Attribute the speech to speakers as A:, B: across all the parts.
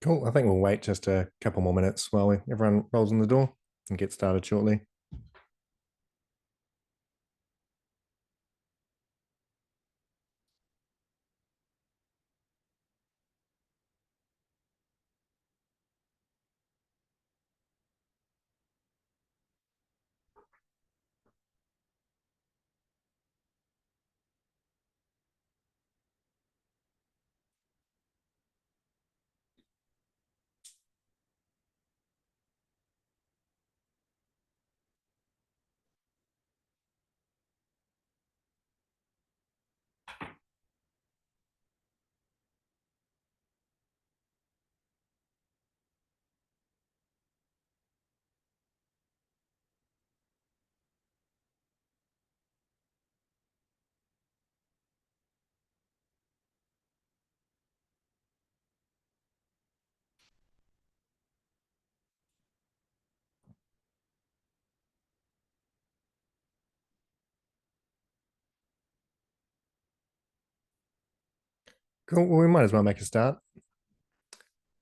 A: Cool. I think we'll wait just a couple more minutes while everyone rolls in the door and get started shortly. Cool. Well, we might as well make a start.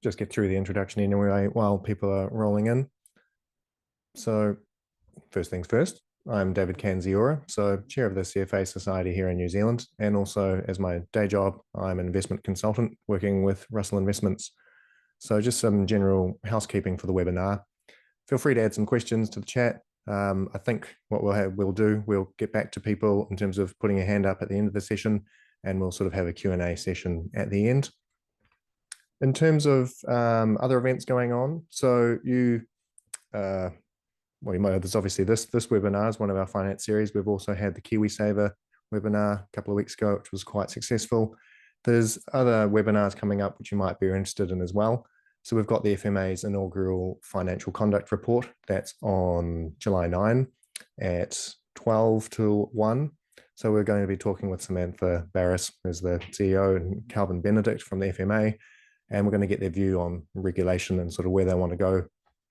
A: Just get through the introduction anyway while people are rolling in. So, first things first, I'm David Kandziora, so chair of the CFA Society here in New Zealand, and also as my day job, I'm an investment consultant working with Russell Investments. So, just some general housekeeping for the webinar. Feel free to add some questions to the chat. I think what we'll get back to people in terms of putting a hand up at the end of the session, and we'll sort of have a Q&A session at the end. In terms of other events going on, so you might have this, obviously this webinar is one of our finance series. We've also had the KiwiSaver webinar a couple of weeks ago, which was quite successful. There's other webinars coming up which you might be interested in as well. So we've got the FMA's inaugural financial conduct report. That's on July 9 at 12 to 1. So we're going to be talking with Samantha Barris, who's the CEO, and Calvin Benedict from the FMA. And we're going to get their view on regulation and sort of where they want to go,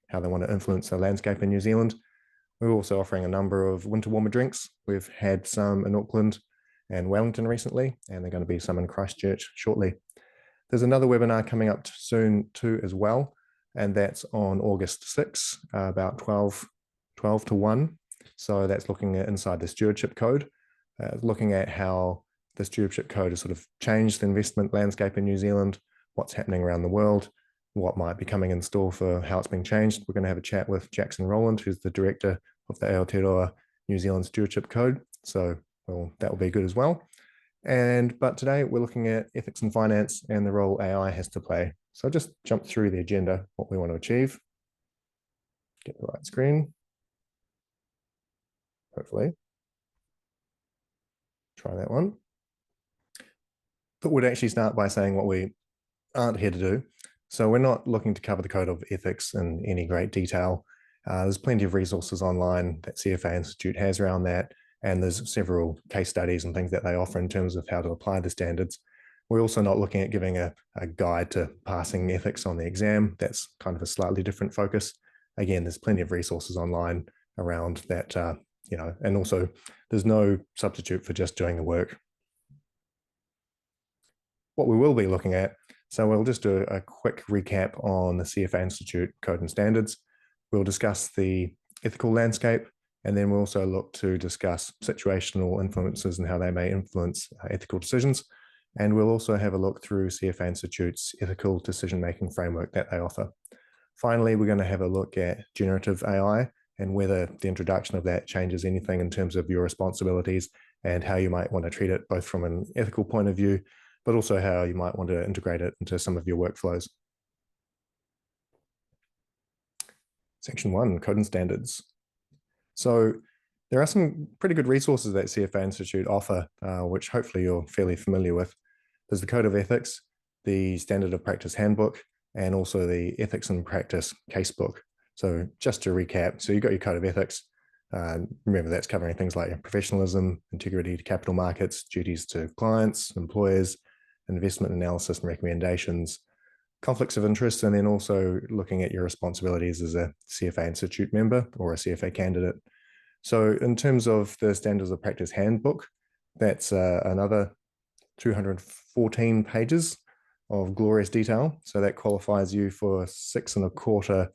A: how they want to influence the landscape in New Zealand. We're also offering a number of winter warmer drinks. We've had some in Auckland and Wellington recently, and they're going to be some in Christchurch shortly. There's another webinar coming up soon too as well, and that's on August 6, about 12 to 1. So that's looking at inside the stewardship code, looking at how the stewardship code has sort of changed the investment landscape in New Zealand, what's happening around the world, what might be coming in store for how it's being changed. We're going to have a chat with Jackson Rowland, who's the director of the Aotearoa New Zealand Stewardship Code. So that will be good as well. But today we're looking at ethics and finance and the role AI has to play. So I'll just jump through the agenda, what we want to achieve. Get the right screen, hopefully. Try that one. But we'd actually start by saying what we aren't here to do. So we're not looking to cover the code of ethics in any great detail. There's plenty of resources online that CFA Institute has around that, and there's several case studies and things that they offer in terms of how to apply the standards. We're also not looking at giving a guide to passing ethics on the exam. That's kind of a slightly different focus. Again, there's plenty of resources online around that, and also there's no substitute for just doing the work. What we will be looking at, so we'll just do a quick recap on the CFA Institute Code and Standards. We'll discuss the ethical landscape, and then we'll also look to discuss situational influences and how they may influence ethical decisions. And we'll also have a look through CFA Institute's ethical decision-making framework that they offer. Finally, we're going to have a look at generative AI and whether the introduction of that changes anything in terms of your responsibilities and how you might want to treat it both from an ethical point of view, but also how you might want to integrate it into some of your workflows. Section 1, Code and Standards. So there are some pretty good resources that CFA Institute offer, which hopefully you're fairly familiar with. There's the Code of Ethics, the Standard of Practice Handbook, and also the Ethics and Practice Casebook. So just to recap, so you've got your Code of Ethics. Remember, that's covering things like professionalism, integrity to capital markets, duties to clients, employers, investment analysis and recommendations, conflicts of interest, and then also looking at your responsibilities as a CFA Institute member or a CFA candidate. So in terms of the Standards of Practice Handbook, that's another 214 pages of glorious detail. So that qualifies you for 6.25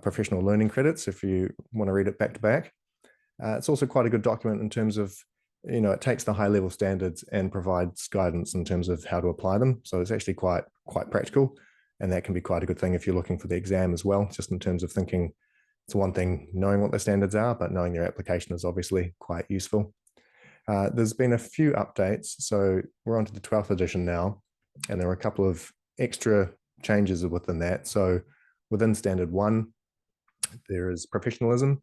A: professional learning credits if you want to read it back to back. It's also quite a good document in terms of, it takes the high level standards and provides guidance in terms of how to apply them. So it's actually quite practical, and that can be quite a good thing if you're looking for the exam as well, just in terms of thinking. It's one thing knowing what the standards are, but knowing their application is obviously quite useful. There's been a few updates. So we're on to the 12th edition now, and there are a couple of extra changes within that. So within Standard 1, there is professionalism.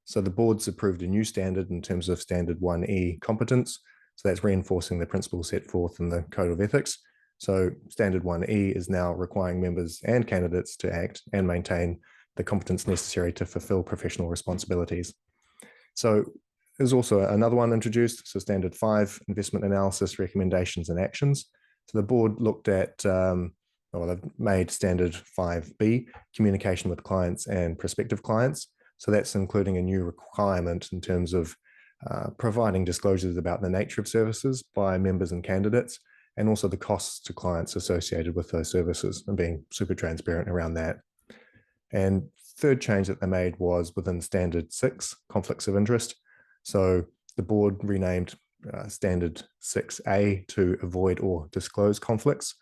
A: So the board's approved a new standard in terms of Standard 1E competence. So that's reinforcing the principles set forth in the Code of Ethics. So Standard 1E is now requiring members and candidates to act and maintain the competence necessary to fulfill professional responsibilities. So there's also another one introduced. So Standard 5, investment analysis, recommendations and actions. So the board looked at, they've made Standard 5B, communication with clients and prospective clients. So that's including a new requirement in terms of providing disclosures about the nature of services by members and candidates, and also the costs to clients associated with those services, and being super transparent around that. And third change that they made was within Standard 6, conflicts of interest. So the board renamed Standard 6A to avoid or disclose conflicts.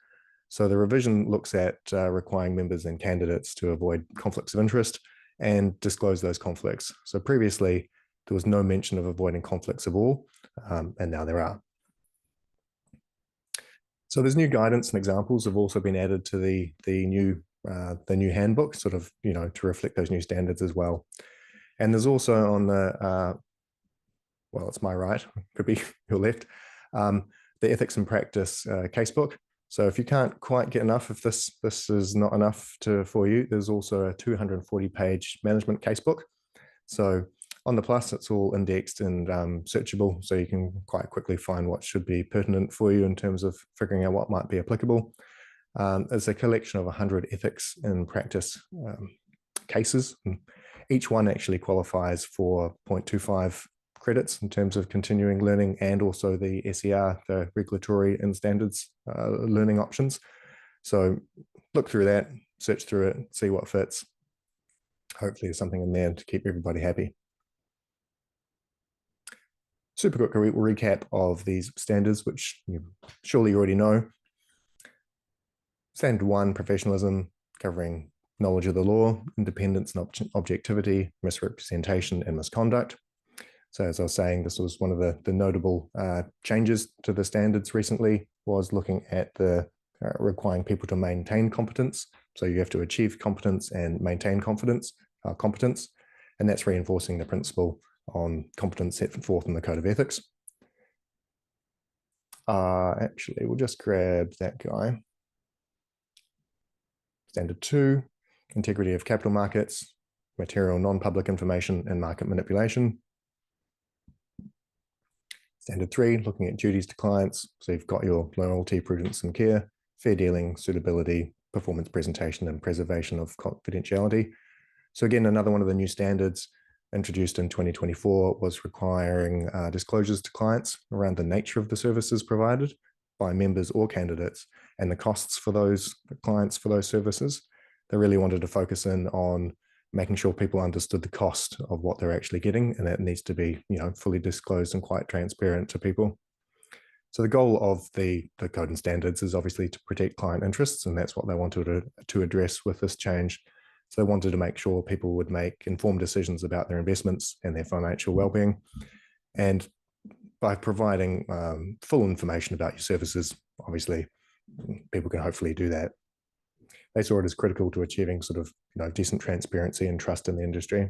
A: So the revision looks at requiring members and candidates to avoid conflicts of interest and disclose those conflicts. So previously, there was no mention of avoiding conflicts at all, and now there are. So there's new guidance and examples have also been added to the new handbook, sort of, to reflect those new standards as well. And there's also on the, well, it's my right, could be your left, the ethics and practice casebook. So if you can't quite get enough, if this is not enough for you, there's also a 240-page management casebook. So on the Plus, it's all indexed and searchable, so you can quite quickly find what should be pertinent for you in terms of figuring out what might be applicable. It's a collection of 100 ethics and practice cases. And each one actually qualifies for 0.25 credits in terms of continuing learning, and also the SER, the regulatory and standards learning options. So look through that, search through it, see what fits. Hopefully there's something in there to keep everybody happy. Super quick recap of these standards, which you surely already know. Standard 1, professionalism, covering knowledge of the law, independence and objectivity, misrepresentation and misconduct. So as I was saying, this was one of the notable changes to the standards recently, was looking at the requiring people to maintain competence. So you have to achieve competence and maintain competence, and that's reinforcing the principle on competence set forth in the Code of Ethics. Actually, we'll just grab that guy. Standard 2, integrity of capital markets, material non-public information and market manipulation. Standard 3, looking at duties to clients. So you've got your loyalty, prudence and care, fair dealing, suitability, performance presentation and preservation of confidentiality. So again, another one of the new standards introduced in 2024 was requiring disclosures to clients around the nature of the services provided by members or candidates and the costs for those clients for those services. They really wanted to focus in on making sure people understood the cost of what they're actually getting, and that needs to be, fully disclosed and quite transparent to people. So the goal of the code and standards is obviously to protect client interests, and that's what they wanted to address with this change. So they wanted to make sure people would make informed decisions about their investments and their financial well-being. And by providing full information about your services, obviously, people can hopefully do that. They saw it as critical to achieving sort of decent transparency and trust in the industry.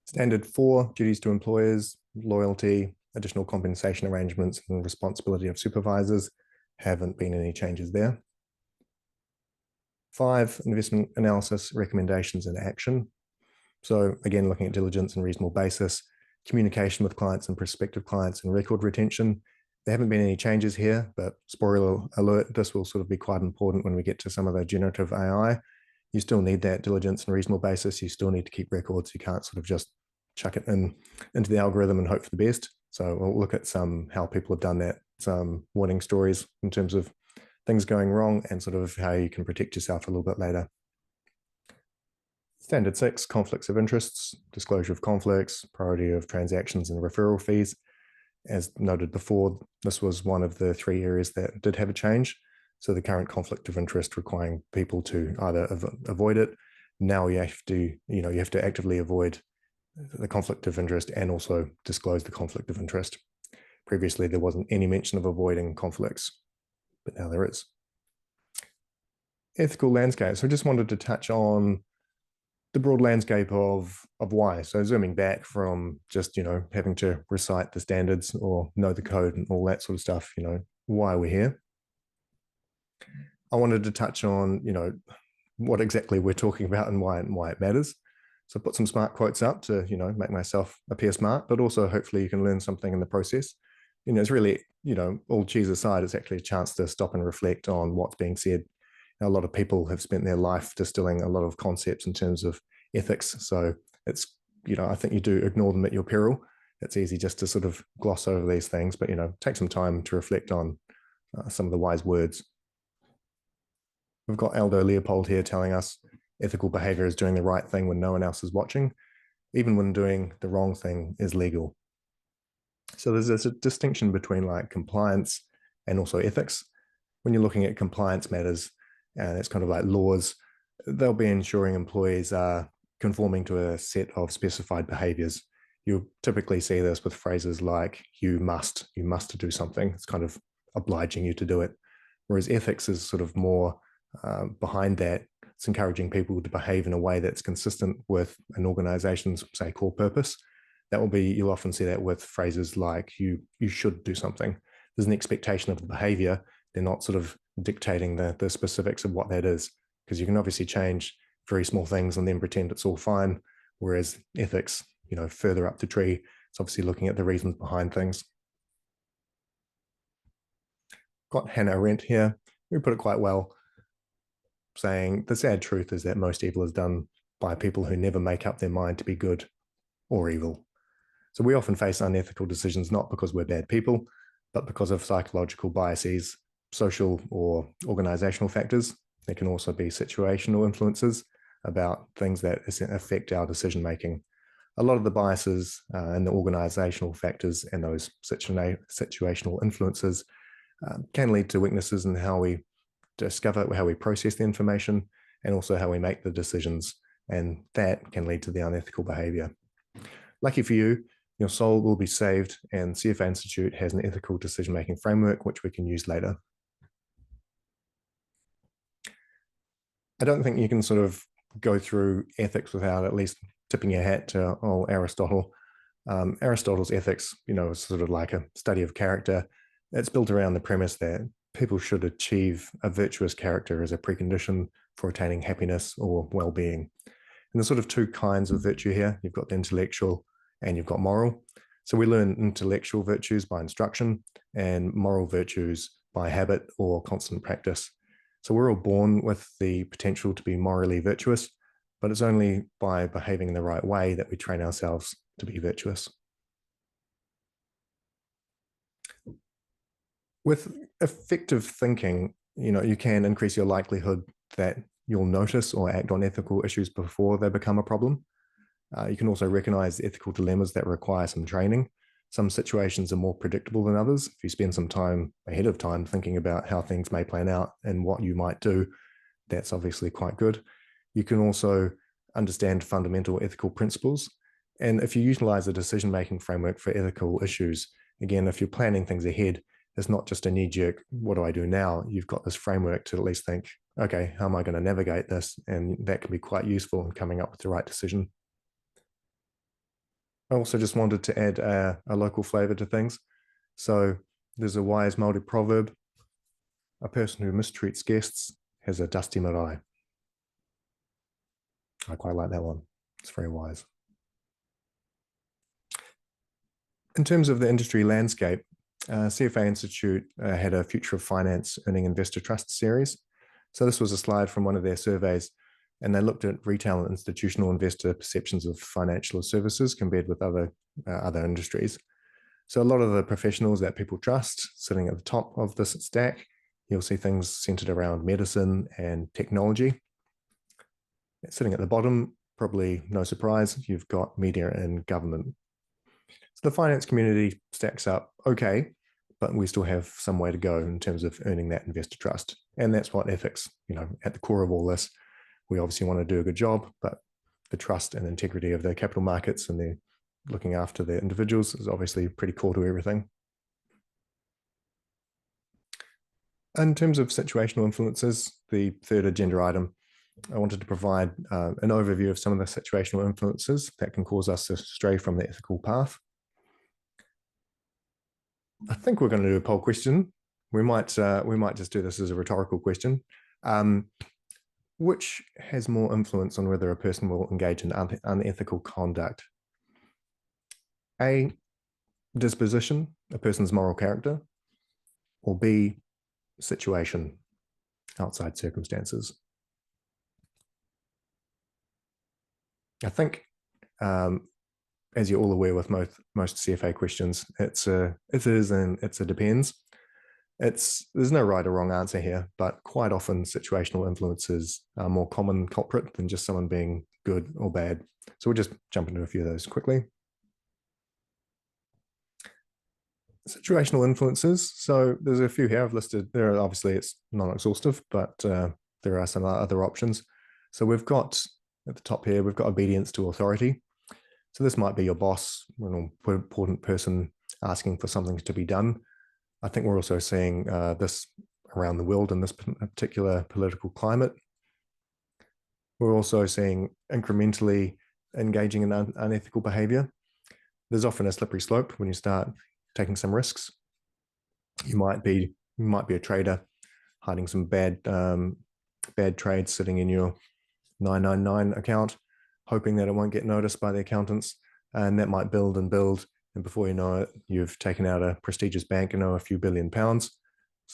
A: Standard 4, duties to employers, loyalty, additional compensation arrangements and responsibility of supervisors. Haven't been any changes there. 5, investment analysis, recommendations and action. So again, looking at diligence and reasonable basis, communication with clients and prospective clients and record retention. There haven't been any changes here, but spoiler alert, this will sort of be quite important when we get to some of the generative AI. You still need that diligence and reasonable basis. You still need to keep records. You can't sort of just chuck it into the algorithm and hope for the best. So we'll look at how people have done that, some winning stories in terms of things going wrong and sort of how you can protect yourself a little bit later. Standard 6, conflicts of interests, disclosure of conflicts, priority of transactions and referral fees. As noted before, this was one of the 3 areas that did have a change. So the current conflict of interest requiring people to either avoid it. Now you have to actively avoid the conflict of interest and also disclose the conflict of interest. Previously, there wasn't any mention of avoiding conflicts, but now there is. Ethical landscape. So I just wanted to touch on the broad landscape of why. So zooming back from just, having to recite the standards or know the code and all that sort of stuff, why we're here. I wanted to touch on, what exactly we're talking about and why it matters. So put some smart quotes up to, make myself appear smart, but also hopefully you can learn something in the process. It's really, all cheese aside, it's actually a chance to stop and reflect on what's being said. A lot of people have spent their life distilling a lot of concepts in terms of ethics. So it's, I think you do ignore them at your peril. It's easy just to sort of gloss over these things, but, take some time to reflect on some of the wise words. We've got Aldo Leopold here telling us ethical behavior is doing the right thing when no one else is watching, even when doing the wrong thing is legal. So there's a distinction between like compliance and also ethics. When you're looking at compliance matters, and it's kind of like laws, they'll be ensuring employees are conforming to a set of specified behaviors. You'll typically see this with phrases like, you must do something. It's kind of obliging you to do it. Whereas ethics is sort of more behind that. It's encouraging people to behave in a way that's consistent with an organization's, say, core purpose. You'll often see that with phrases like, you should do something. There's an expectation of the behavior. They're not sort of dictating the specifics of what that is, because you can obviously change very small things and then pretend it's all fine. Whereas ethics, further up the tree, it's obviously looking at the reasons behind things. Got Hannah Arendt here, who put it quite well, saying the sad truth is that most evil is done by people who never make up their mind to be good or evil. So we often face unethical decisions not because we're bad people, but because of psychological biases, social or organizational factors. There can also be situational influences about things that affect our decision making. A lot of the biases and the organizational factors and those situational influences can lead to weaknesses in how we discover, how we process the information, and also how we make the decisions. And that can lead to the unethical behavior. Lucky for you, your soul will be saved, and CFA Institute has an ethical decision-making framework, which we can use later. I don't think you can sort of go through ethics without at least tipping your hat to Aristotle. Aristotle's ethics, is sort of like a study of character. It's built around the premise that people should achieve a virtuous character as a precondition for attaining happiness or well-being. And there's sort of 2 kinds of virtue here. You've got the intellectual and you've got moral. So we learn intellectual virtues by instruction and moral virtues by habit or constant practice. So we're all born with the potential to be morally virtuous, but it's only by behaving in the right way that we train ourselves to be virtuous. With effective thinking, you can increase your likelihood that you'll notice or act on ethical issues before they become a problem. You can also recognize ethical dilemmas that require some training. Some situations are more predictable than others. If you spend some time ahead of time thinking about how things may plan out and what you might do, that's obviously quite good. You can also understand fundamental ethical principles. And if you utilize a decision-making framework for ethical issues, again, if you're planning things ahead, it's not just a knee-jerk, what do I do now? You've got this framework to at least think, okay, how am I going to navigate this? And that can be quite useful in coming up with the right decision. I also just wanted to add a local flavor to things. So there's a wise Māori proverb, a person who mistreats guests has a dusty marae. I quite like that one. It's very wise. In terms of the industry landscape, CFA Institute had a Future of Finance Earning Investor Trust series. So this was a slide from one of their surveys, and they looked at retail and institutional investor perceptions of financial services compared with other industries. So a lot of the professionals that people trust sitting at the top of this stack, you'll see things centered around medicine and technology. Sitting at the bottom, probably no surprise, you've got media and government. So the finance community stacks up okay, but we still have some way to go in terms of earning that investor trust. And that's what ethics, at the core of all this. We obviously want to do a good job, but the trust and integrity of the capital markets and the looking after the individuals is obviously pretty core to everything. In terms of situational influences, the third agenda item, I wanted to provide an overview of some of the situational influences that can cause us to stray from the ethical path. I think we're going to do a poll question. We might just do this as a rhetorical question. Which has more influence on whether a person will engage in unethical conduct? A, disposition, a person's moral character, or B, situation, outside circumstances? I think, as you're all aware with most CFA questions, it is and it's a depends. There's no right or wrong answer here, but quite often situational influences are more common culprit than just someone being good or bad. So we'll just jump into a few of those quickly. Situational influences. So there's a few here I've listed. Obviously it's non-exhaustive, but there are some other options. So we've got at the top here, we've got obedience to authority. So this might be your boss, an important person asking for something to be done. I think we're also seeing this around the world in this particular political climate. We're also seeing incrementally engaging in unethical behavior. There's often a slippery slope when you start taking some risks. You might be a trader hiding some bad trades sitting in your 999 account, hoping that it won't get noticed by the accountants, and that might build and build. And before you know it, you've taken out a prestigious bank and owe a few £billion. This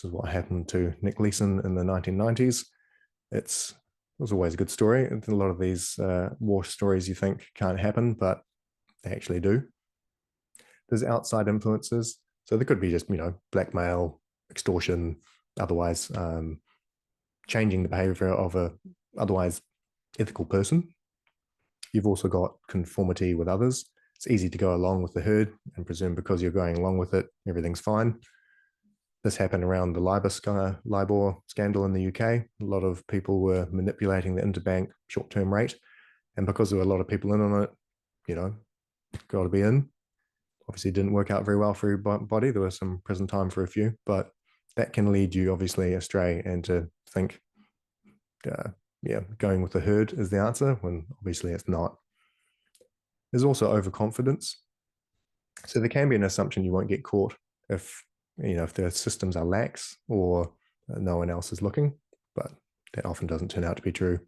A: is what happened to Nick Leeson in the 1990s. It was always a good story. A lot of these war stories you think can't happen, but they actually do. There's outside influences. So there could be just, blackmail, extortion, otherwise changing the behavior of a otherwise ethical person. You've also got conformity with others. It's easy to go along with the herd and presume because you're going along with it, everything's fine. This happened around the LIBOR scandal in the UK. A lot of people were manipulating the interbank short-term rate. And because there were a lot of people in on it, got to be in. Obviously, it didn't work out very well for everybody. There was some prison time for a few, but that can lead you obviously astray and to think, going with the herd is the answer when obviously it's not. There's also overconfidence. So there can be an assumption you won't get caught if the systems are lax or no one else is looking, but that often doesn't turn out to be true.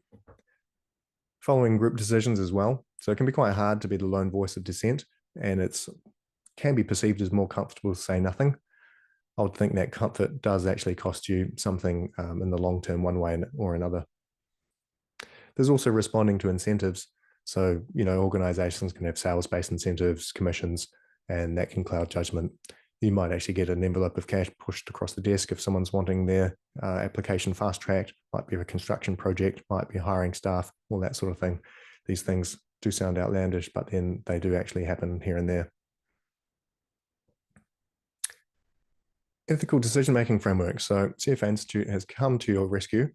A: Following group decisions as well. So it can be quite hard to be the lone voice of dissent, and it can be perceived as more comfortable to say nothing. I would think that comfort does actually cost you something in the long term, one way or another. There's also responding to incentives. So, organizations can have sales-based incentives, commissions, and that can cloud judgment. You might actually get an envelope of cash pushed across the desk if someone's wanting their application fast-tracked. Might be a construction project, might be hiring staff, all that sort of thing. These things do sound outlandish, but then they do actually happen here and there. Ethical decision-making framework. So CFA Institute has come to your rescue,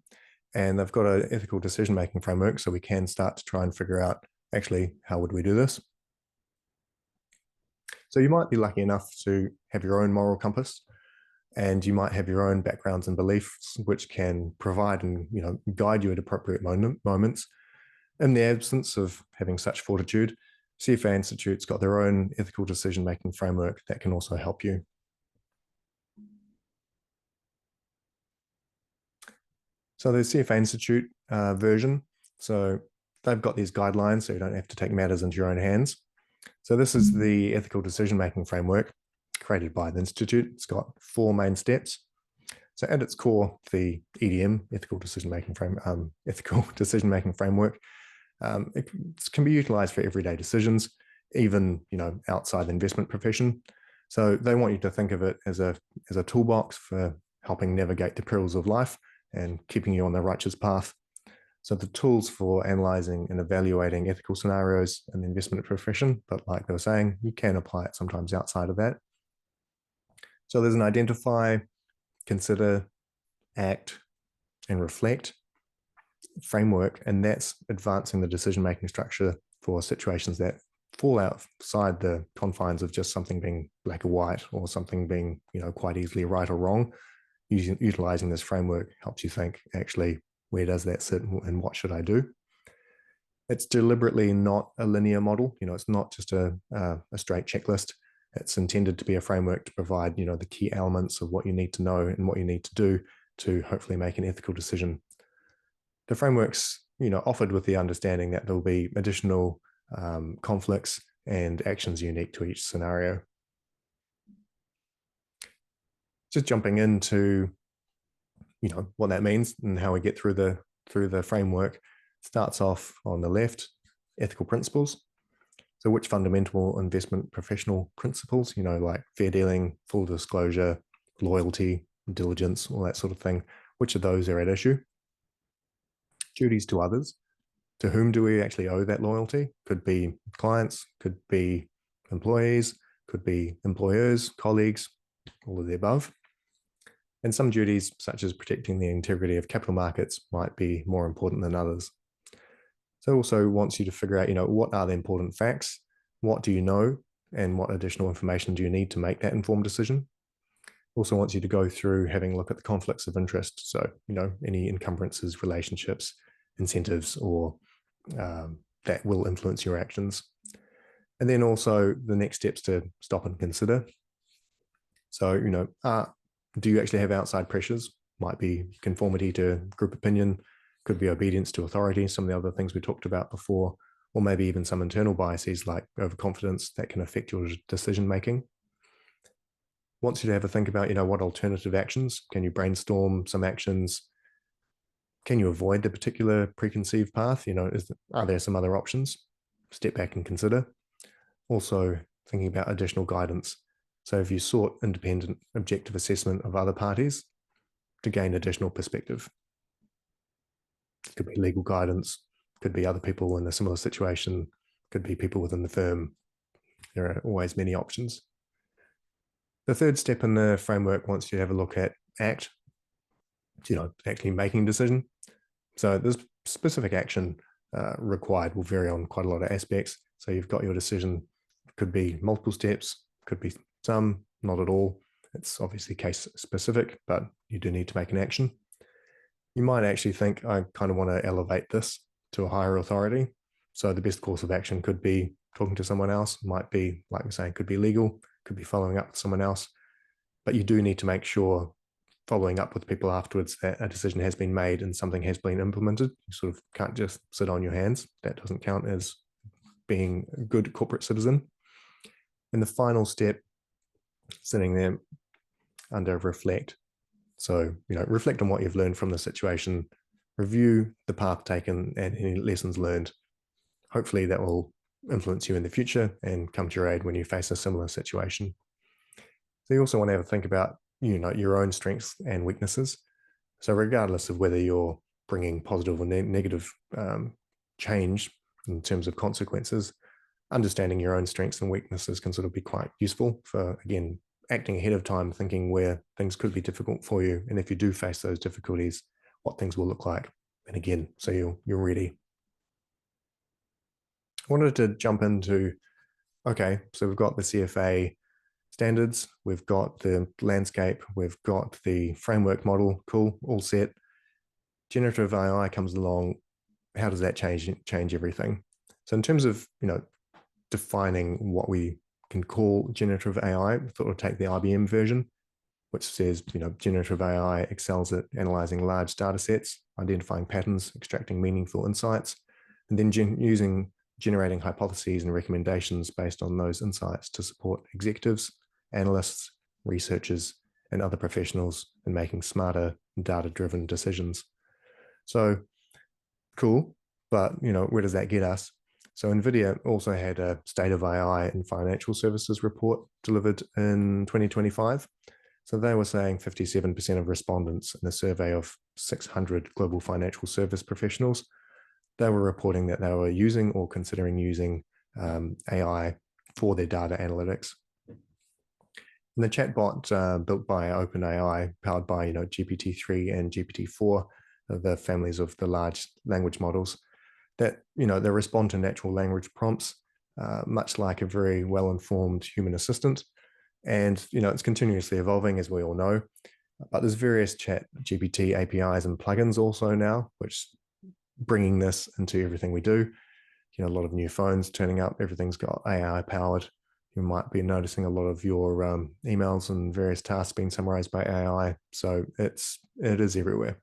A: and they've got an ethical decision-making framework, so we can start to try and figure out, actually, how would we do this? So you might be lucky enough to have your own moral compass, and you might have your own backgrounds and beliefs, which can provide and guide you at appropriate moments. In the absence of having such fortitude, CFA Institute's got their own ethical decision-making framework that can also help you. So the CFA Institute version, so they've got these guidelines so you don't have to take matters into your own hands. So this is the ethical decision-making framework created by the Institute. It's got 4 main steps. So at its core, the EDM, ethical decision-making framework, it can be utilized for everyday decisions, even outside the investment profession. So they want you to think of it as a toolbox for helping navigate the perils of life and keeping you on the righteous path. So the tools for analyzing and evaluating ethical scenarios in the investment profession, but like they were saying, you can apply it sometimes outside of that. So there's an identify, consider, act, and reflect framework, and that's advancing the decision-making structure for situations that fall outside the confines of just something being black or white or something being, quite easily right or wrong. Utilizing this framework helps you think, actually, where does that sit and what should I do? It's deliberately not a linear model. It's not just a straight checklist. It's intended to be a framework to provide, the key elements of what you need to know and what you need to do to hopefully make an ethical decision. The framework's, offered with the understanding that there'll be additional conflicts and actions unique to each scenario. Just jumping into, what that means and how we get through the framework. Starts off on the left, ethical principles. So which fundamental investment professional principles, like fair dealing, full disclosure, loyalty, diligence, all that sort of thing, which of those are at issue? Duties to others. To whom do we actually owe that loyalty? Could be clients, could be employees, could be employers, colleagues, all of the above. And some duties, such as protecting the integrity of capital markets, might be more important than others. So it also wants you to figure out, what are the important facts? What do you know? And what additional information do you need to make that informed decision? Also wants you to go through having a look at the conflicts of interest. So, any encumbrances, relationships, incentives, or that will influence your actions. And then also the next steps to stop and consider. So, do you actually have outside pressures? Might be conformity to group opinion, could be obedience to authority, some of the other things we talked about before, or maybe even some internal biases like overconfidence that can affect your decision-making. Wants you to have a think about, what alternative actions, can you brainstorm some actions? Can you avoid the particular preconceived path? Are there some other options? Step back and consider. Also thinking about additional guidance. So if you sought independent, objective assessment of other parties to gain additional perspective. It could be legal guidance, could be other people in a similar situation, could be people within the firm. There are always many options. The third step in the framework wants you to have a look at ACT, actually making a decision. So the specific action required will vary on quite a lot of aspects. So you've got your decision, could be multiple steps, could be some, not at all. It's obviously case specific, but you do need to make an action. You might actually think, I kind of want to elevate this to a higher authority. So the best course of action could be talking to someone else, might be, like we're saying, could be legal, could be following up with someone else. But you do need to make sure, following up with people afterwards, that a decision has been made and something has been implemented. You sort of can't just sit on your hands. That doesn't count as being a good corporate citizen. And the final step, sitting there under reflect. So, reflect on what you've learned from the situation, review the path taken and any lessons learned. Hopefully that will influence you in the future and come to your aid when you face a similar situation. So you also want to have a think about, your own strengths and weaknesses. So regardless of whether you're bringing positive or negative change in terms of consequences, understanding your own strengths and weaknesses can sort of be quite useful for, again, acting ahead of time, thinking where things could be difficult for you. And if you do face those difficulties, what things will look like. And again, so you're ready. I wanted to jump into, okay, so we've got the CFA standards, we've got the landscape, we've got the framework model, cool, all set. Generative AI comes along. How does that change everything? So in terms of, defining what we can call generative AI, we thought we'd take the IBM version, which says, generative AI excels at analyzing large data sets, identifying patterns, extracting meaningful insights, and then generating hypotheses and recommendations based on those insights to support executives, analysts, researchers, and other professionals in making smarter, data-driven decisions. So cool, but where does that get us? So NVIDIA also had a State of AI in Financial Services report delivered in 2025. So they were saying 57% of respondents in a survey of 600 global financial service professionals, they were reporting that they were using or considering using AI for their data analytics. And the chatbot built by OpenAI, powered by GPT-3 and GPT-4, the families of the large language models, that they respond to natural language prompts, much like a very well-informed human assistant. And it's continuously evolving, as we all know. But there's various chat GPT APIs and plugins also now, which bringing this into everything we do. A lot of new phones turning up, everything's got AI powered. You might be noticing a lot of your emails and various tasks being summarized by AI. So it is everywhere.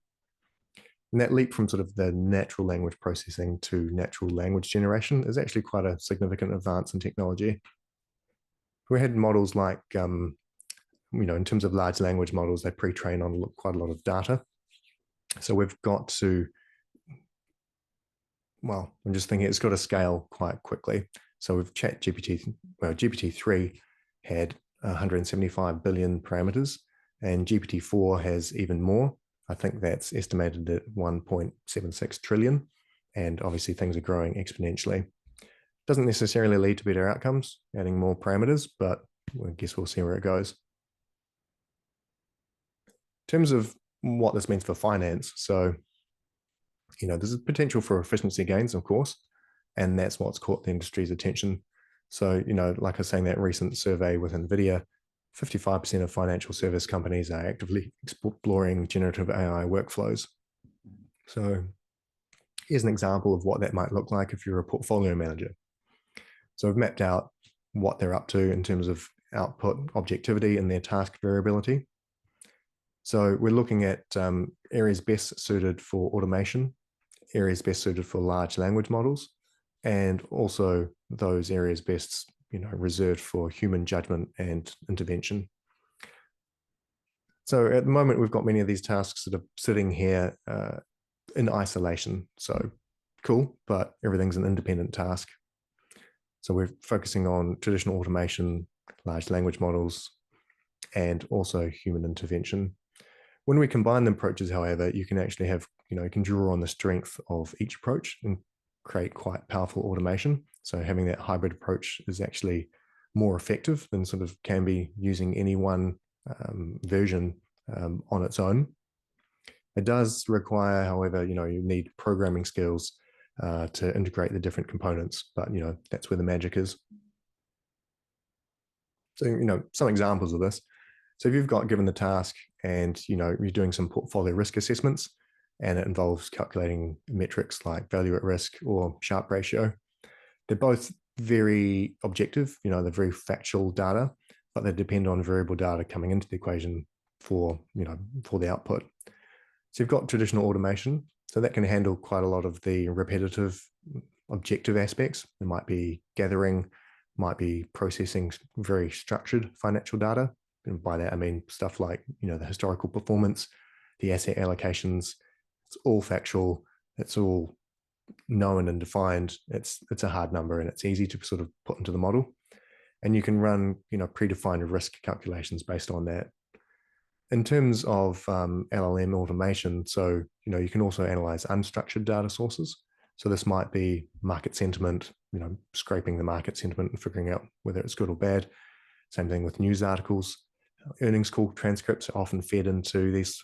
A: And that leap from sort of the natural language processing to natural language generation is actually quite a significant advance in technology. We had models like, in terms of large language models, they pre-train on quite a lot of data. So we've got to, well, I'm just thinking it's got to scale quite quickly. So with GPT-3 had 175 billion parameters, and GPT-4 has even more. I think that's estimated at 1.76 trillion. And obviously things are growing exponentially. Doesn't necessarily lead to better outcomes, adding more parameters, but I guess we'll see where it goes. In terms of what this means for finance, so there's a potential for efficiency gains, of course, and that's what's caught the industry's attention. So, like I was saying, that recent survey with NVIDIA, 55% of financial service companies are actively exploring generative AI workflows. So here's an example of what that might look like if you're a portfolio manager. So we've mapped out what they're up to in terms of output objectivity and their task variability. So we're looking at areas best suited for automation, areas best suited for large language models, and also those areas best reserved for human judgment and intervention. So at the moment, we've got many of these tasks that are sitting here in isolation. So cool, but everything's an independent task. So we're focusing on traditional automation, large language models, and also human intervention. When we combine the approaches, however, you can actually have, you can draw on the strength of each approach and create quite powerful automation. So having that hybrid approach is actually more effective than sort of can be using any one version on its own. It does require, however, you need programming skills to integrate the different components, but that's where the magic is. So some examples of this. So if you've got given the task and you're doing some portfolio risk assessments, and it involves calculating metrics like value at risk or Sharpe ratio, they're both very objective. They're very factual data, but they depend on variable data coming into the equation for the output. So you've got traditional automation, so that can handle quite a lot of the repetitive objective aspects. It might be gathering, might be processing very structured financial data. And by that, I mean stuff like, the historical performance, the asset allocations. It's all factual. It's all known and defined. It's a hard number and it's easy to sort of put into the model. And you can run, predefined risk calculations based on that. In terms of LLM automation, so, you can also analyze unstructured data sources. So this might be market sentiment, scraping the market sentiment and figuring out whether it's good or bad. Same thing with news articles. Earnings call transcripts are often fed into these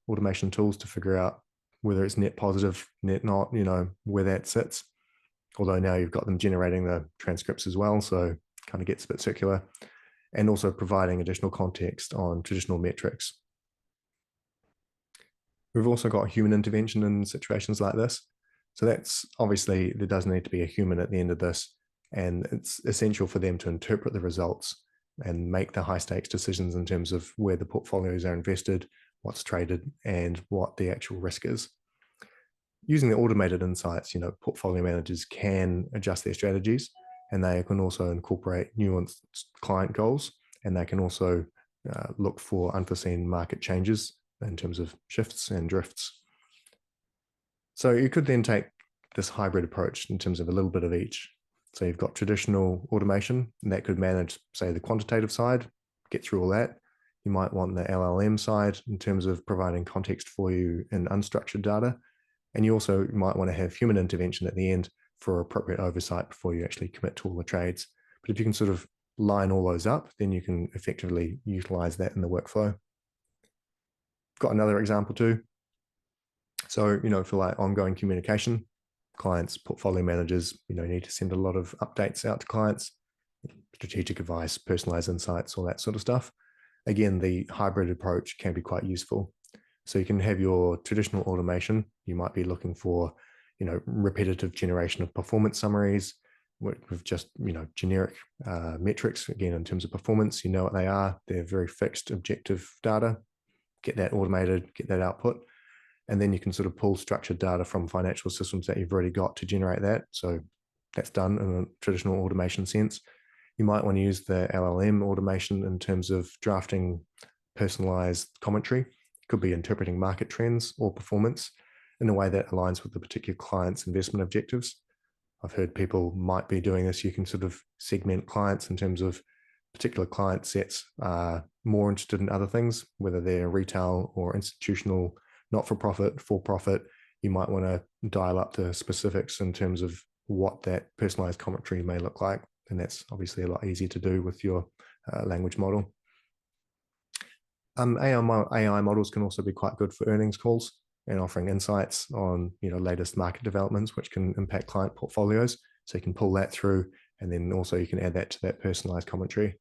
A: automation tools to figure out whether it's net positive, net not, where that sits. Although now you've got them generating the transcripts as well, so kind of gets a bit circular. And also providing additional context on traditional metrics. We've also got human intervention in situations like this. So that's obviously, there does need to be a human at the end of this, and it's essential for them to interpret the results and make the high stakes decisions in terms of where the portfolios are invested, what's traded, and what the actual risk is. Using the automated insights, portfolio managers can adjust their strategies, and they can also incorporate nuanced client goals, and they can also look for unforeseen market changes in terms of shifts and drifts. So you could then take this hybrid approach in terms of a little bit of each. So you've got traditional automation, and that could manage, say, the quantitative side, get through all that. You might want the LLM side in terms of providing context for you in unstructured data. And you also might want to have human intervention at the end for appropriate oversight before you actually commit to all the trades. But if you can sort of line all those up, then you can effectively utilize that in the workflow. Got another example too. So, for like ongoing communication, clients, portfolio managers, need to send a lot of updates out to clients, strategic advice, personalized insights, all that sort of stuff. Again, the hybrid approach can be quite useful. So you can have your traditional automation. You might be looking for, repetitive generation of performance summaries with just, generic metrics. Again, in terms of performance, you know what they are. They're very fixed, objective data. Get that automated, get that output. And then you can sort of pull structured data from financial systems that you've already got to generate that. So that's done in a traditional automation sense. You might want to use the LLM automation in terms of drafting personalized commentary. It could be interpreting market trends or performance in a way that aligns with the particular client's investment objectives. I've heard people might be doing this. You can sort of segment clients in terms of particular client sets are more interested in other things, whether they're retail or institutional, not-for-profit, for-profit. You might want to dial up the specifics in terms of what that personalized commentary may look like. And that's obviously a lot easier to do with your language model. AI models can also be quite good for earnings calls and offering insights on latest market developments, which can impact client portfolios. So you can pull that through, and then also you can add that to that personalized commentary.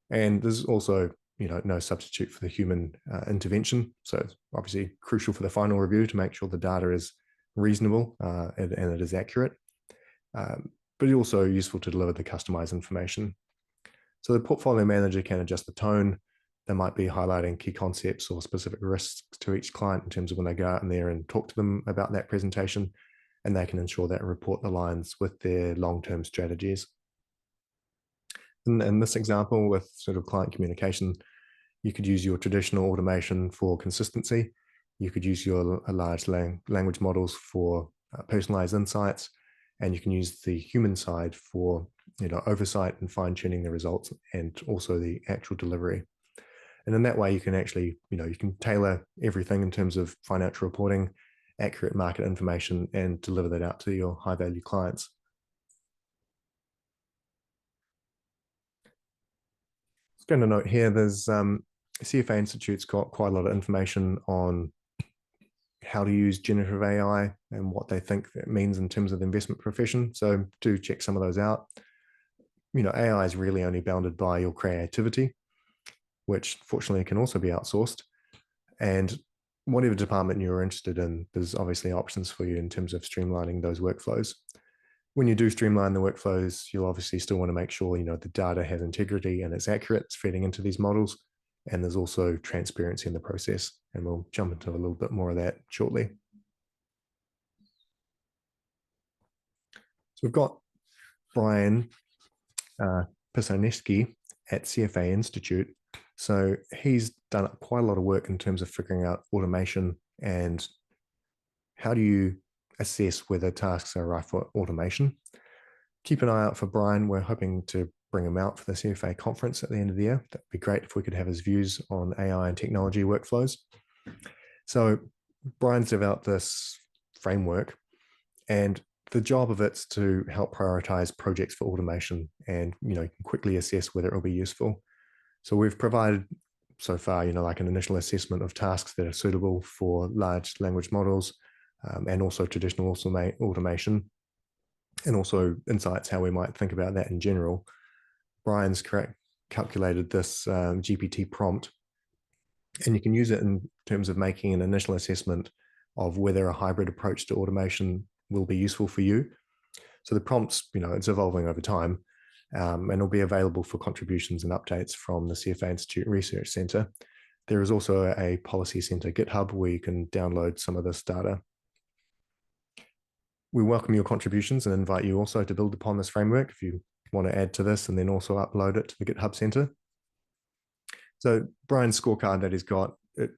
A: And there's also no substitute for the human intervention. So it's obviously crucial for the final review to make sure the data is reasonable and it is accurate. But it's also useful to deliver the customized information. So the portfolio manager can adjust the tone. They might be highlighting key concepts or specific risks to each client in terms of when they go out in there and talk to them about that presentation, and they can ensure that report aligns with their long-term strategies. In this example with sort of client communication, you could use your traditional automation for consistency. You could use your large language models for personalized insights, and you can use the human side for oversight and fine-tuning the results and also the actual delivery. And in that way, you can actually, you can tailor everything in terms of financial reporting, accurate market information, and deliver that out to your high-value clients. Just going to note here, there's CFA Institute's got quite a lot of information on how to use generative AI and what they think it means in terms of the investment profession. So do check some of those out. AI is really only bounded by your creativity, which fortunately can also be outsourced. And whatever department you're interested in, there's obviously options for you in terms of streamlining those workflows. When you do streamline the workflows, you'll obviously still want to make sure, the data has integrity and it's accurate, it's feeding into these models. And there's also transparency in the process. And we'll jump into a little bit more of that shortly. So we've got Brian Pisaneski at CFA Institute. So he's done quite a lot of work in terms of figuring out automation and how do you assess whether tasks are right for automation. Keep an eye out for Brian. We're hoping to bring him out for the CFA conference at the end of the year. That'd be great if we could have his views on AI and technology workflows. So Brian's developed this framework, and the job of it's to help prioritize projects for automation and, quickly assess whether it will be useful. So we've provided so far, like an initial assessment of tasks that are suitable for large language models and also traditional automation, and also insights how we might think about that in general. Brian's calculated this GPT prompt, and you can use it in terms of making an initial assessment of whether a hybrid approach to automation will be useful for you. So the prompts, it's evolving over time, and it'll be available for contributions and updates from the CFA Institute Research Centre. There is also a Policy Centre GitHub where you can download some of this data. We welcome your contributions and invite you also to build upon this framework if you want to add to this and then also upload it to the GitHub Center. So Brian's scorecard that he's got, it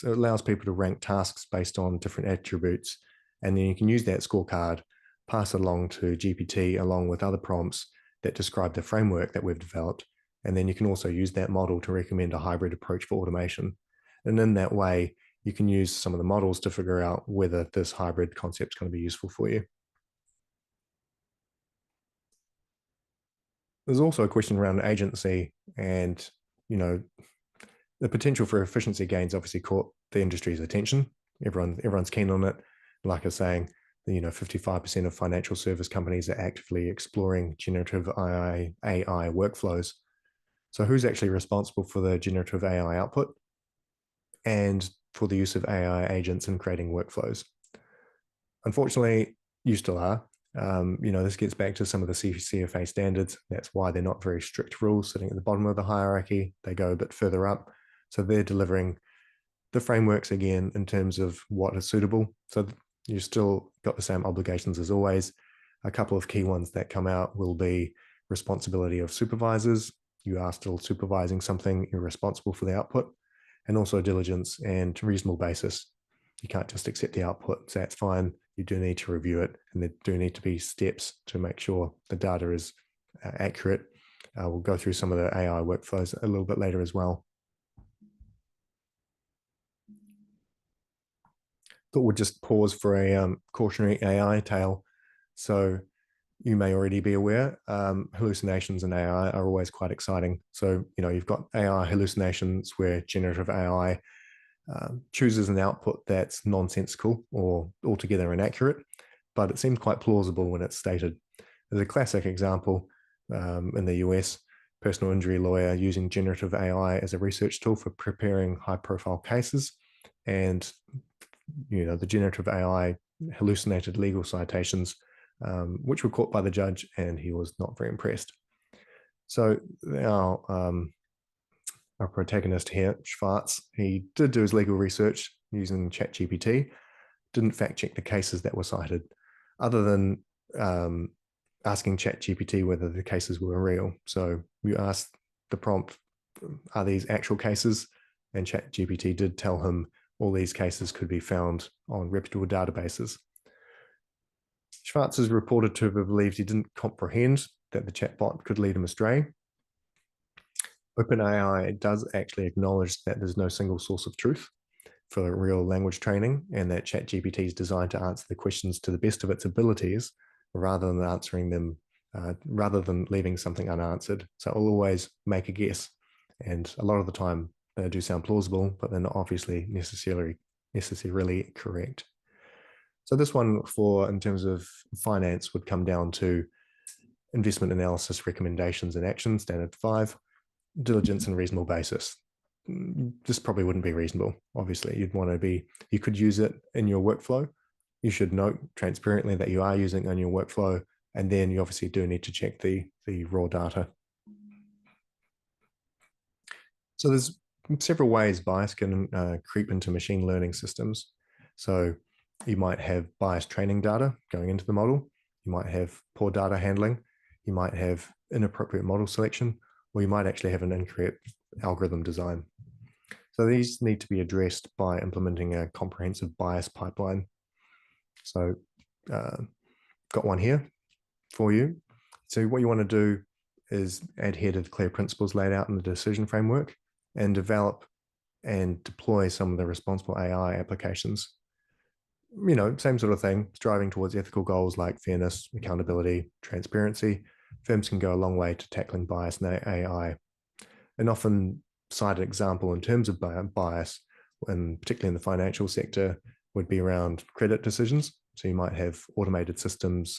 A: allows people to rank tasks based on different attributes. And then you can use that scorecard, pass it along to GPT along with other prompts that describe the framework that we've developed. And then you can also use that model to recommend a hybrid approach for automation. And in that way, you can use some of the models to figure out whether this hybrid concept is going to be useful for you. There's also a question around agency, and the potential for efficiency gains obviously caught the industry's attention. Everyone's keen on it. Like I was saying, 55% of financial service companies are actively exploring generative AI workflows. So who's actually responsible for the generative AI output and for the use of AI agents in creating workflows? Unfortunately, you still are. This gets back to some of the CFA standards. That's why they're not very strict rules sitting at the bottom of the hierarchy. They go a bit further up. So they're delivering the frameworks again in terms of what is suitable. So you still got the same obligations as always. A couple of key ones that come out will be responsibility of supervisors. You are still supervising something, you're responsible for the output, and also diligence and reasonable basis. You can't just accept the output, so that's fine. You do need to review it, and there do need to be steps to make sure the data is accurate. We'll go through some of the AI workflows a little bit later as well. Thought we'd just pause for a cautionary AI tale. So you may already be aware, hallucinations in AI are always quite exciting. So, you've got AI hallucinations where generative AI chooses an output that's nonsensical or altogether inaccurate, but it seems quite plausible when it's stated. There's a classic example in the US, personal injury lawyer using generative AI as a research tool for preparing high-profile cases, and the generative AI hallucinated legal citations, which were caught by the judge, and he was not very impressed. So our protagonist here, Schwartz, he did do his legal research using ChatGPT, didn't fact check the cases that were cited, other than asking ChatGPT whether the cases were real. So you asked the prompt, are these actual cases? And ChatGPT did tell him all these cases could be found on reputable databases. Schwartz is reported to have believed he didn't comprehend that the chatbot could lead him astray. OpenAI does actually acknowledge that there's no single source of truth for real language training, and that ChatGPT is designed to answer the questions to the best of its abilities rather than answering them, rather than leaving something unanswered. So it will always make a guess. And a lot of the time they do sound plausible, but they're not obviously necessarily correct. So this one in terms of finance would come down to investment analysis recommendations and action, standard 5, diligence and reasonable basis. This probably wouldn't be reasonable. Obviously, you could use it in your workflow. You should note transparently that you are using it in your workflow, and then you obviously do need to check the raw data. So there's several ways bias can creep into machine learning systems. So you might have biased training data going into the model. You might have poor data handling. You might have inappropriate model selection, or you might actually have an incorrect algorithm design. So these need to be addressed by implementing a comprehensive bias pipeline. So got one here for you. So what you want to do is adhere to the clear principles laid out in the decision framework and develop and deploy some of the responsible AI applications. Same sort of thing, striving towards ethical goals like fairness, accountability, transparency. Firms can go a long way to tackling bias in AI. An often cited example in terms of bias, and particularly in the financial sector, would be around credit decisions. So you might have automated systems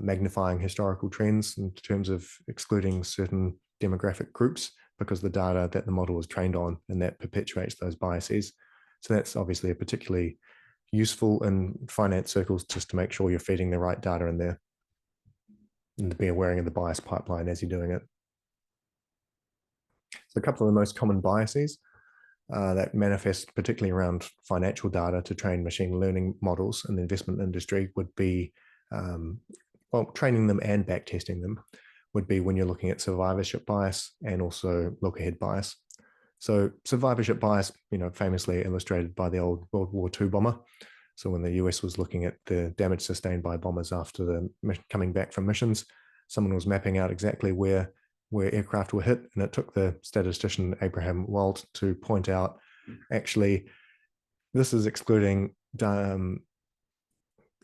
A: magnifying historical trends in terms of excluding certain demographic groups because the data that the model is trained on, and that perpetuates those biases. So that's obviously a particularly useful in finance circles, just to make sure you're feeding the right data in there and to be aware of the bias pipeline as you're doing it. So a couple of the most common biases that manifest particularly around financial data to train machine learning models in the investment industry would be, training them and back testing them would be when you're looking at survivorship bias and also look ahead bias. So survivorship bias, famously illustrated by the old World War II bomber. So when the US was looking at the damage sustained by bombers after coming back from missions, someone was mapping out exactly where where aircraft were hit, and it took the statistician Abraham Wald to point out, actually, this is excluding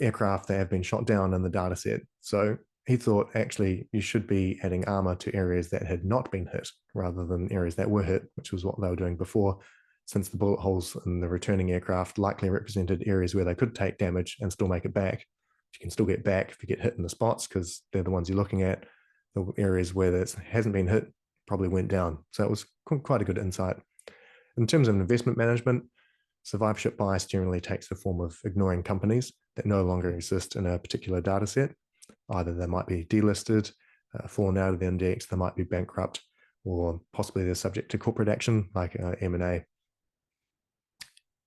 A: aircraft that have been shot down in the data set. So he thought actually you should be adding armor to areas that had not been hit rather than areas that were hit, which was what they were doing before, since the bullet holes in the returning aircraft likely represented areas where they could take damage and still make it back. You can still get back if you get hit in the spots because they're the ones you're looking at. The areas where it hasn't been hit probably went down. So it was quite a good insight. In terms of investment management, survivorship bias generally takes the form of ignoring companies that no longer exist in a particular data set. Either they might be delisted, fallen out of the index, they might be bankrupt, or possibly they're subject to corporate action like M&A.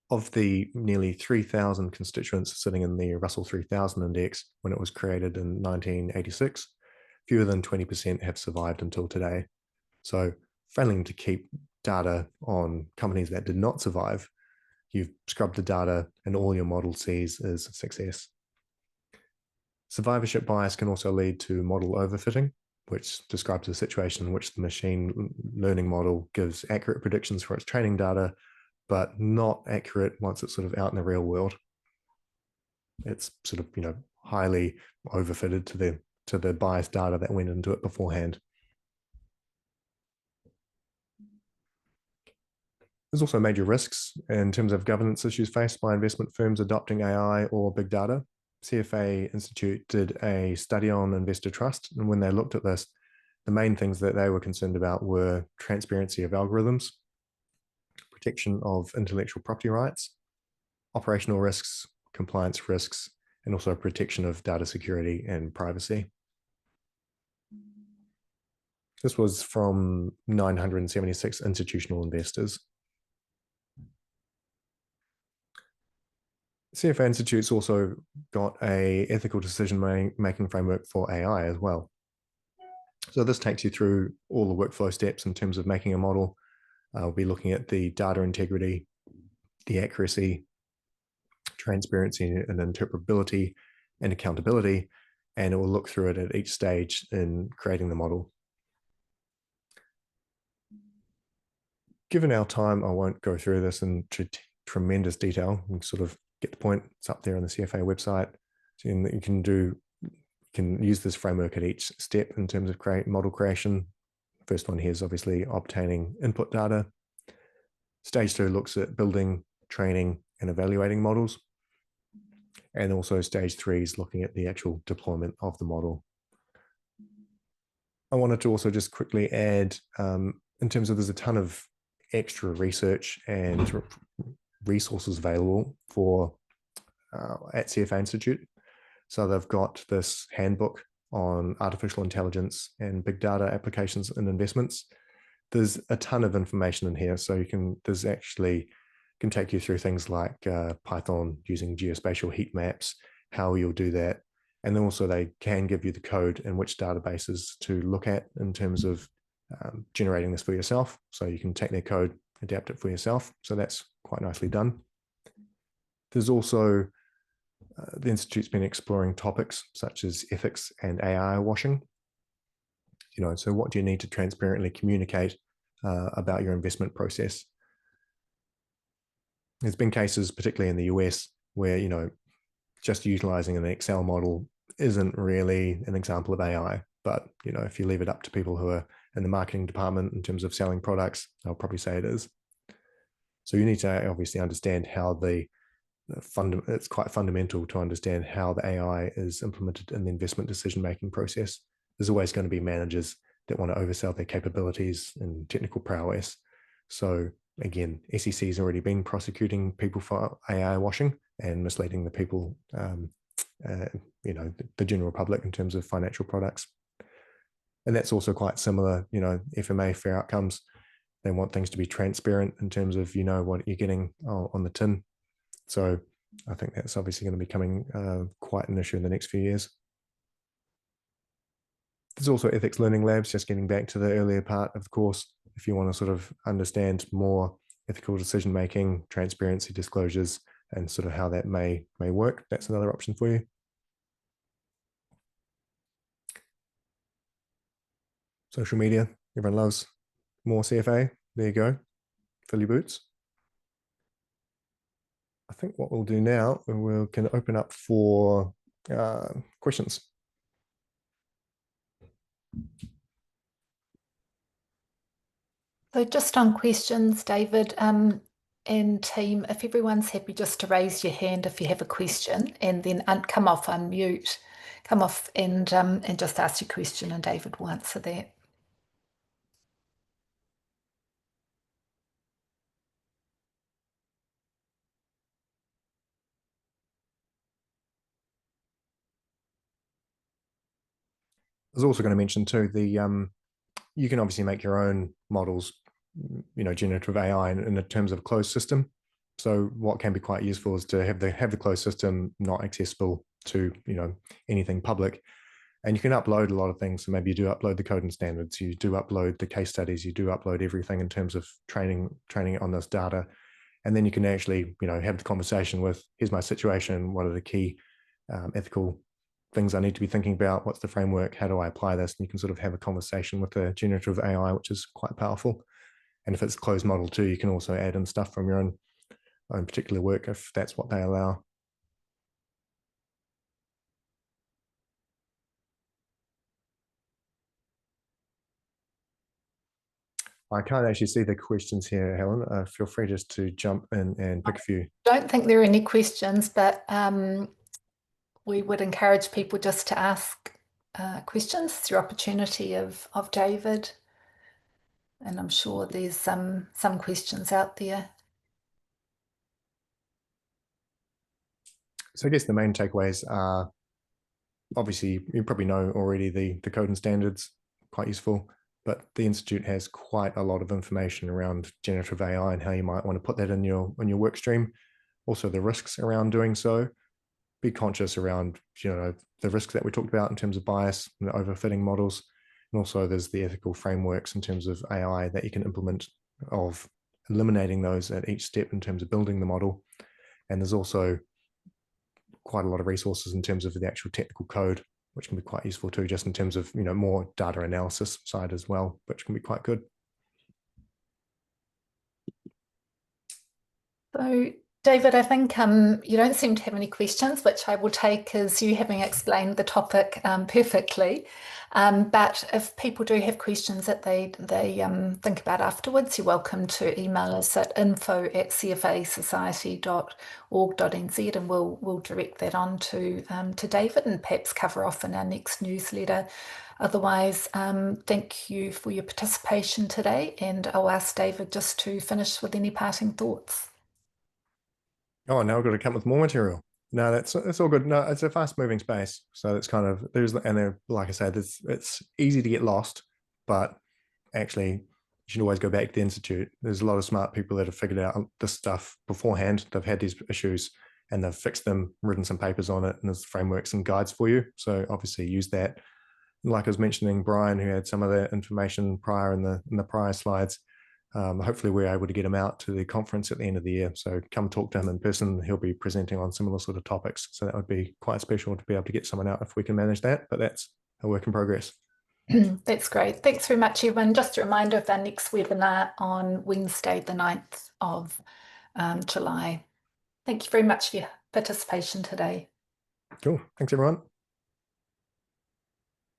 A: Of the nearly 3,000 constituents sitting in the Russell 3000 index when it was created in 1986, fewer than 20% have survived until today. So failing to keep data on companies that did not survive, you've scrubbed the data and all your model sees is success. Survivorship bias can also lead to model overfitting, which describes a situation in which the machine learning model gives accurate predictions for its training data, but not accurate once it's sort of out in the real world. It's sort of, highly overfitted to the biased data that went into it beforehand. There's also major risks in terms of governance issues faced by investment firms adopting AI or big data. CFA Institute did a study on investor trust, and when they looked at this, the main things that they were concerned about were transparency of algorithms, protection of intellectual property rights, operational risks, compliance risks, and also protection of data security and privacy. This was from 976 institutional investors. CFA Institute's also got a ethical decision-making framework for AI as well. So this takes you through all the workflow steps in terms of making a model. We'll be looking at the data integrity, the accuracy, transparency and interpretability, and accountability, and it will look through it at each stage in creating the model. Given our time, I won't go through this in tremendous detail. You can sort of get the point. It's up there on the CFA website. So you can use this framework at each step in terms of model creation. First one here is obviously obtaining input data. Stage 2 looks at building, training, and evaluating models. And also stage 3 is looking at the actual deployment of the model. I wanted to also just quickly add, in terms of there's a ton of extra research and resources available for at CFA Institute. So they've got this handbook on artificial intelligence and big data applications and investments. There's a ton of information in here. So there's actually can take you through things like Python using geospatial heat maps, how you'll do that. And then also they can give you the code and which databases to look at in terms of generating this for yourself. So you can take their code, adapt it for yourself. So that's quite nicely done. There's also, the Institute's been exploring topics such as ethics and AI washing. So what do you need to transparently communicate about your investment process? There's been cases, particularly in the US, where, just utilizing an Excel model isn't really an example of AI. But, if you leave it up to people who are in the marketing department in terms of selling products, I'll probably say it is. So you need to obviously understand how it's quite fundamental to understand how the AI is implemented in the investment decision-making process. There's always going to be managers that want to oversell their capabilities and technical prowess. So again, SEC has already been prosecuting people for AI washing and misleading the people, the general public in terms of financial products. And that's also quite similar, FMA, fair outcomes. They want things to be transparent in terms of, what you're getting on the tin. So I think that's obviously going to be becoming quite an issue in the next few years. There's also ethics learning labs, just getting back to the earlier part of the course. If you want to sort of understand more ethical decision-making, transparency, disclosures, and sort of how that may work, that's another option for you. social media. Everyone loves more CFA. There you go. Fill your boots. I think what we'll do now, we can open up for questions.
B: So just on questions, David and team, if everyone's happy just to raise your hand if you have a question, and then come off unmute, come off and just ask your question, and David will answer that.
A: I was also going to mention too, you can obviously make your own models, generative AI in terms of a closed system. So what can be quite useful is to have the closed system not accessible to anything public, and you can upload a lot of things. So maybe you do upload the code and standards, you do upload the case studies, you do upload everything in terms of training on this data, and then you can actually have the conversation with, here's my situation, what are the key ethical things I need to be thinking about, what's the framework, how do I apply this, and you can sort of have a conversation with the generative AI, which is quite powerful. And if it's a closed model too, you can also add in stuff from your own particular work if that's what they allow. I can't actually see the questions here, Helen. Feel free just to jump in and pick a few.
B: I don't think there are any questions, but we would encourage people just to ask questions. It's your opportunity of David, and I'm sure there's some questions out there.
A: So I guess the main takeaways are, obviously you probably know already the code and standards, quite useful, but the Institute has quite a lot of information around generative AI and how you might want to put that in your work stream. Also the risks around doing so. Be conscious around the risks that we talked about in terms of bias and overfitting models. And also there's the ethical frameworks in terms of AI that you can implement, of eliminating those at each step in terms of building the model. And there's also quite a lot of resources in terms of the actual technical code, which can be quite useful too, just in terms of more data analysis side as well, which can be quite good.
B: So David, I think you don't seem to have any questions, which I will take as you having explained the topic perfectly. But if people do have questions that they think about afterwards, you're welcome to email us at info@cfasociety.org.nz, and we'll direct that on to David and perhaps cover off in our next newsletter. Otherwise, thank you for your participation today, and I'll ask David just to finish with any parting thoughts.
A: Oh, now I've got to come with more material. No, it's all good. No, it's a fast moving space. So it's kind of, like I said, it's easy to get lost, but actually you should always go back to the Institute. There's a lot of smart people that have figured out this stuff beforehand. They've had these issues and they've fixed them, written some papers on it, and there's frameworks and guides for you. So obviously use that. Like I was mentioning, Brian, who had some of the information prior in the prior slides, hopefully we're able to get him out to the conference at the end of the year. So come talk to him in person. He'll be presenting on similar sort of topics. So that would be quite special to be able to get someone out if we can manage that, but that's a work in progress.
B: That's great. Thanks very much, everyone. Just a reminder of our next webinar on Wednesday, the 9th of July. Thank you very much for your participation today.
A: Cool. Thanks, everyone.